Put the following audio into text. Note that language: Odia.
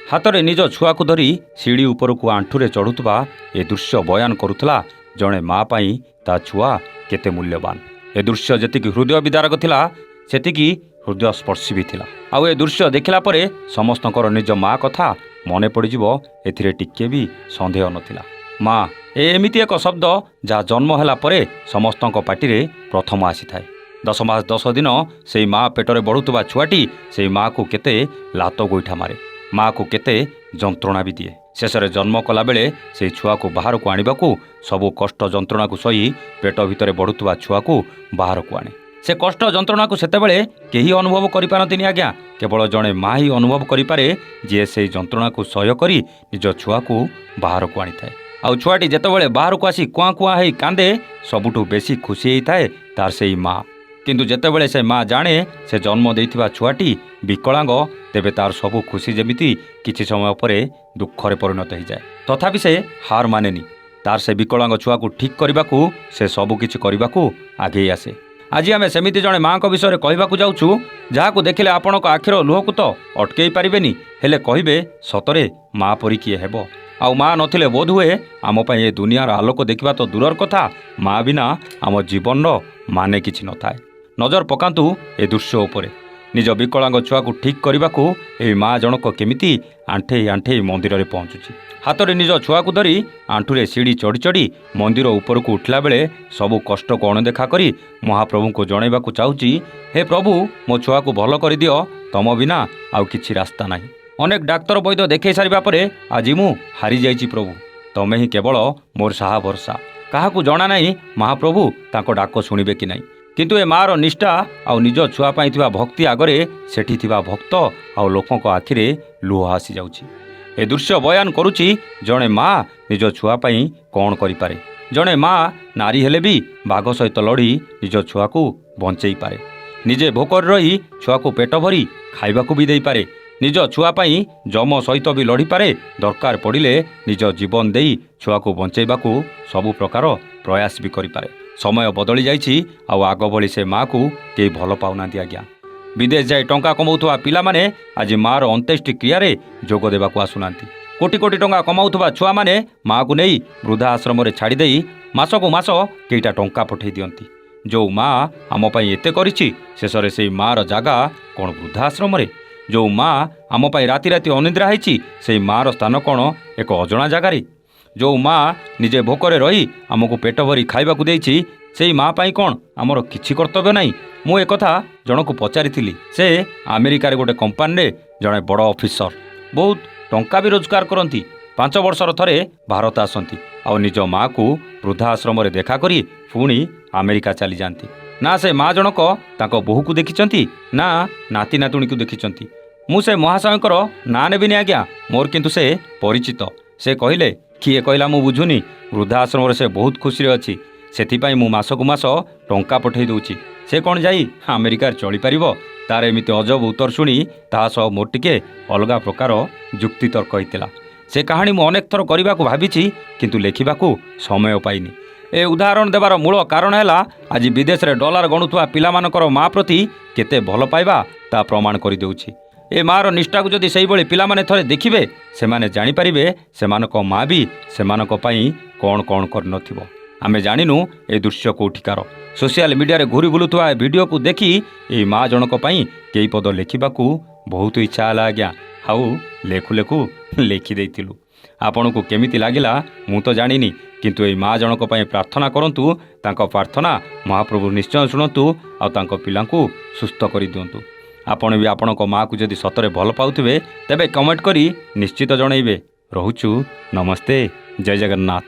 ହାତରେ ନିଜ ଛୁଆକୁ ଧରି ସିଡ଼ି ଉପରକୁ ଆଣ୍ଠୁରେ ଚଢ଼ୁଥିବା ଏ ଦୃଶ୍ୟ ବୟାନ କରୁଥିଲା ଜଣେ ମା ପାଇଁ ତା ଛୁଆ କେତେ ମୂଲ୍ୟବାନ। ଏ ଦୃଶ୍ୟ ଯେତିକି ହୃଦୟ ବିଦାରକ ଥିଲା ସେତିକି ହୃଦୟସ୍ପର୍ଶୀ ବି ଥିଲା। ଆଉ ଏ ଦୃଶ୍ୟ ଦେଖିଲା ପରେ ସମସ୍ତଙ୍କର ନିଜ ମା କଥା ମନେ ପଡ଼ିଯିବ, ଏଥିରେ ଟିକିଏ ବି ସନ୍ଦେହ ନଥିଲା। ମା ଏମିତି ଏକ ଶବ୍ଦ ଯାହା ଜନ୍ମ ହେଲା ପରେ ସମସ୍ତଙ୍କ ପାଟିରେ ପ୍ରଥମ ଆସିଥାଏ। 10 ମାସ 10 ଦିନ ସେଇ ମା ପେଟରେ ବଢ଼ୁଥିବା ଛୁଆଟି ସେଇ ମାଆକୁ କେତେ ଲାତ ଗୋଇଠା ମାରେ, ମାଆକୁ କେତେ ଯନ୍ତ୍ରଣା ବି ଦିଏ। ଶେଷରେ ଜନ୍ମ କଲାବେଳେ ସେଇ ଛୁଆକୁ ବାହାରକୁ ଆଣିବାକୁ ସବୁ କଷ୍ଟ ଯନ୍ତ୍ରଣାକୁ ସହି ପେଟ ଭିତରେ ବଢ଼ୁଥିବା ଛୁଆକୁ ବାହାରକୁ ଆଣେ। ସେ କଷ୍ଟ ଯନ୍ତ୍ରଣାକୁ ସେତେବେଳେ କେହି ଅନୁଭବ କରିପାରନ୍ତିନି ଆଜ୍ଞା, କେବଳ ଜଣେ ମା ହିଁ ଅନୁଭବ କରିପାରେ, ଯିଏ ସେଇ ଯନ୍ତ୍ରଣାକୁ ସହ୍ୟ କରି ନିଜ ଛୁଆକୁ ବାହାରକୁ ଆଣିଥାଏ। ଆଉ ଛୁଆଟି ଯେତେବେଳେ ବାହାରକୁ ଆସି କୁଆଁ କୁଆଁ ହେଇ କାନ୍ଦେ, ସବୁଠୁ ବେଶୀ ଖୁସି ହେଇଥାଏ ତାର ସେଇ ମା। କିନ୍ତୁ ଯେତେବେଳେ ସେ ମା ଜାଣେ ସେ ଜନ୍ମ ଦେଇଥିବା ଛୁଆଟି ବିକଳାଙ୍ଗ, ତେବେ ତାର ସବୁ ଖୁସି ଯେମିତି କିଛି ସମୟ ପରେ ଦୁଃଖରେ ପରିଣତ ହୋଇଯାଏ। ତଥାପି ସେ ହାର ମାନେନି। ତାର ସେ ବିକଳାଙ୍ଗ ଛୁଆକୁ ଠିକ୍ କରିବାକୁ ସେ ସବୁକିଛି କରିବାକୁ ଆଗେଇ ଆସେ। ଆଜି ଆମେ ସେମିତି ଜଣେ ମାଆଙ୍କ ବିଷୟରେ କହିବାକୁ ଯାଉଛୁ, ଯାହାକୁ ଦେଖିଲେ ଆପଣଙ୍କ ଆଖିର ଲୁହକୁ ତ ଅଟକେଇ ପାରିବେନି, ହେଲେ କହିବେ ସତରେ ମା ପରି କିଏ ହେବ। ଆଉ ମା ନଥିଲେ ବୋଧହୁଏ ଆମ ପାଇଁ ଏ ଦୁନିଆର ଆଲୋକ ଦେଖିବା ତ ଦୂରର କଥା, ମା ବିନା ଆମ ଜୀବନର ମାନେ କିଛି ନଥାଏ। ନଜର ପକାନ୍ତୁ ଏ ଦୃଶ୍ୟ ଉପରେ। ନିଜ ବିକଳାଙ୍ଗ ଛୁଆକୁ ଠିକ୍ କରିବାକୁ ଏହି ମା ଜଣକ କେମିତି ଆଣ୍ଠେଇ ଆଣ୍ଠେଇ ମନ୍ଦିରରେ ପହଞ୍ଚୁଛି। ହାତରେ ନିଜ ଛୁଆକୁ ଧରି ଆଣ୍ଠୁରେ ସିଡ଼ି ଚଢ଼ି ଚଢ଼ି ମନ୍ଦିର ଉପରକୁ ଉଠିଲା ବେଳେ ସବୁ କଷ୍ଟକୁ ଅଣଦେଖା କରି ମହାପ୍ରଭୁଙ୍କୁ ଜଣାଇବାକୁ ଚାହୁଁଛି, ହେ ପ୍ରଭୁ, ମୋ ଛୁଆକୁ ଭଲ କରିଦିଅ, ତମ ବିନା ଆଉ କିଛି ରାସ୍ତା ନାହିଁ। ଅନେକ ଡାକ୍ତର ବୈଦ୍ୟ ଦେଖାଇ ସାରିବା ପରେ ଆଜି ମୁଁ ହାରିଯାଇଛି ପ୍ରଭୁ, ତମେ ହିଁ କେବଳ ମୋର ସାହା ଭରସା। କାହାକୁ ଜଣା ନାହିଁ ମହାପ୍ରଭୁ ତାଙ୍କ ଡାକ ଶୁଣିବେ କି ନାହିଁ, କିନ୍ତୁ ଏ ମାଆର ନିଷ୍ଠା ଆଉ ନିଜ ଛୁଆ ପାଇଁ ଥିବା ଭକ୍ତି ଆଗରେ ସେଠି ଥିବା ଭକ୍ତ ଆଉ ଲୋକଙ୍କ ଆଖିରେ ଲୁହ ଆସିଯାଉଛି। ଏ ଦୃଶ୍ୟ ବୟାନ କରୁଛି ଜଣେ ମା ନିଜ ଛୁଆ ପାଇଁ କ'ଣ କରିପାରେ। ଜଣେ ମା ନାରୀ ହେଲେ ବି ବାଘ ସହିତ ଲଢ଼ି ନିଜ ଛୁଆକୁ ବଞ୍ଚେଇ ପାରେ। ନିଜେ ଭୋକରେ ରହି ଛୁଆକୁ ପେଟ ଭରି ଖାଇବାକୁ ବି ଦେଇପାରେ। ନିଜ ଛୁଆ ପାଇଁ ଯମ ସହିତ ବି ଲଢ଼ିପାରେ। ଦରକାର ପଡ଼ିଲେ ନିଜ ଜୀବନ ଦେଇ ଛୁଆକୁ ବଞ୍ଚେଇବାକୁ ସବୁ ପ୍ରକାର ପ୍ରୟାସ ବି କରିପାରେ। ସମୟ ବଦଳି ଯାଇଛି, ଆଉ ଆଗ ଭଳି ସେ ମାଆକୁ କେହି ଭଲ ପାଉନାହାନ୍ତି ଆଜ୍ଞା। ବିଦେଶ ଯାଇ ଟଙ୍କା କମାଉଥିବା ପିଲାମାନେ ଆଜି ମାଆର ଅନ୍त्यେଷ୍ଟି କ୍ରିୟାରେ ଯୋଗ ଦେବାକୁ ଆସୁନାହାନ୍ତି। କୋଟି କୋଟି ଟଙ୍କା କମାଉଥିବା ଛୁଆମାନେ ମାଆକୁ ନେଇ ବୃଦ୍ଧା ଆଶ୍ରମରେ ଛାଡ଼ିଦେଇ ମାସକୁ ମାସ କେଇଟା ଟଙ୍କା ପଠାଇ ଦିଅନ୍ତି। ଯେଉଁ ମା ଆମ ପାଇଁ ଏତେ କରିଛି, ଶେଷରେ ସେଇ ମାଆର ଜାଗା କ'ଣ ବୃଦ୍ଧା ଆଶ୍ରମରେ? ଯେଉଁ ମା ଆମ ପାଇଁ ରାତି ରାତି ଅନିଦ୍ରା ହେଇଛି, ସେଇ ମାଆର ସ୍ଥାନ କ'ଣ ଏକ ଅଜଣା ଜାଗାରେ? ଯେଉଁ ମା ନିଜେ ଭୋକରେ ରହି ଆମକୁ ପେଟ ଭରି ଖାଇବାକୁ ଦେଇଛି, ସେଇ ମା ପାଇଁ କ'ଣ ଆମର କିଛି କର୍ତ୍ତବ୍ୟ ନାହିଁ? ମୁଁ ଏକଥା ଜଣକୁ ପଚାରିଥିଲି। ସେ ଆମେରିକାରେ ଗୋଟେ କମ୍ପାନୀରେ ଜଣେ ବଡ଼ ଅଫିସର, ବହୁତ ଟଙ୍କା ବି ରୋଜଗାର କରନ୍ତି। 5 ବର୍ଷର ଥରେ ଭାରତ ଆସନ୍ତି ଆଉ ନିଜ ମାଆକୁ ବୃଦ୍ଧା ଆଶ୍ରମରେ ଦେଖା କରି ପୁଣି ଆମେରିକା ଚାଲିଯାଆନ୍ତି। ନା ସେ ମା ଜଣକ ତାଙ୍କ ବୋହୂକୁ ଦେଖିଛନ୍ତି, ନା ନାତି ନାତୁଣୀକୁ ଦେଖିଛନ୍ତି। ମୁଁ ସେ ମହାଶୟଙ୍କର ନାଁ ନେବିନି ଆଜ୍ଞା, ମୋର କିନ୍ତୁ ସେ ପରିଚିତ। ସେ କହିଲେ, କିଏ କହିଲା ମୁଁ ବୁଝୁନି, ବୃଦ୍ଧା ଆଶ୍ରମରେ ସେ ବହୁତ ଖୁସିରେ ଅଛି, ସେଥିପାଇଁ ମୁଁ ମାସକୁ ମାସ ଟଙ୍କା ପଠାଇ ଦେଉଛି। ସେ କ'ଣ ଯାଇ ଆମେରିକାରେ ଚଳିପାରିବ? ତାର ଏମିତି ଅଜବ ଉତ୍ତର ଶୁଣି ତା ସହ ମୋର ଟିକେ ଅଲଗା ପ୍ରକାର ଯୁକ୍ତିତର୍କ ହୋଇଥିଲା। ସେ କାହାଣୀ ମୁଁ ଅନେକ ଥର କରିବାକୁ ଭାବିଛି, କିନ୍ତୁ ଲେଖିବାକୁ ସମୟ ପାଇନି। ଏ ଉଦାହରଣ ଦେବାର ମୂଳ କାରଣ ହେଲା, ଆଜି ବିଦେଶରେ ଡଲାର ଗଣୁଥିବା ପିଲାମାନଙ୍କର ମା ପ୍ରତି କେତେ ଭଲ ପାଇବା ତା ପ୍ରମାଣ କରିଦେଉଛି। ଏ ମାଆର ନିଷ୍ଠାକୁ ଯଦି ସେଇଭଳି ପିଲାମାନେ ଥରେ ଦେଖିବେ, ସେମାନେ ଜାଣିପାରିବେ ସେମାନଙ୍କ ମା ବି ସେମାନଙ୍କ ପାଇଁ କ'ଣ କ'ଣ କରିନଥିବ। ଆମେ ଜାଣିନୁ ଏ ଦୃଶ୍ୟ କେଉଁଠିକାର। ସୋସିଆଲ ମିଡ଼ିଆରେ ଘୁରି ବୁଲୁଥିବା ଏ ଭିଡ଼ିଓକୁ ଦେଖି ଏଇ ମା ଜଣକ ପାଇଁ କେଇ ପଦ ଲେଖିବାକୁ ବହୁତ ଇଚ୍ଛା ହେଲା ଆଜ୍ଞା। ଆଉ ଲେଖୁ ଲେଖୁ ଲେଖିଦେଇଥିଲୁ। ଆପଣଙ୍କୁ କେମିତି ଲାଗିଲା ମୁଁ ତ ଜାଣିନି, କିନ୍ତୁ ଏଇ ମା ଜଣକ ପାଇଁ ପ୍ରାର୍ଥନା କରନ୍ତୁ। ତାଙ୍କ ପ୍ରାର୍ଥନା ମହାପ୍ରଭୁ ନିଶ୍ଚୟ ଶୁଣନ୍ତୁ ଆଉ ତାଙ୍କ ପିଲାଙ୍କୁ ସୁସ୍ଥ କରିଦିଅନ୍ତୁ। ଆପଣ ବି ଆପଣଙ୍କ ମାଆକୁ ଯଦି ସତରେ ଭଲ ପାଉଥିବେ, ତେବେ କମେଣ୍ଟ କରି ନିଶ୍ଚିତ ଜଣାଇବେ। ରହୁଛୁ, ନମସ୍ତେ, ଜୟ ଜଗନ୍ନାଥ।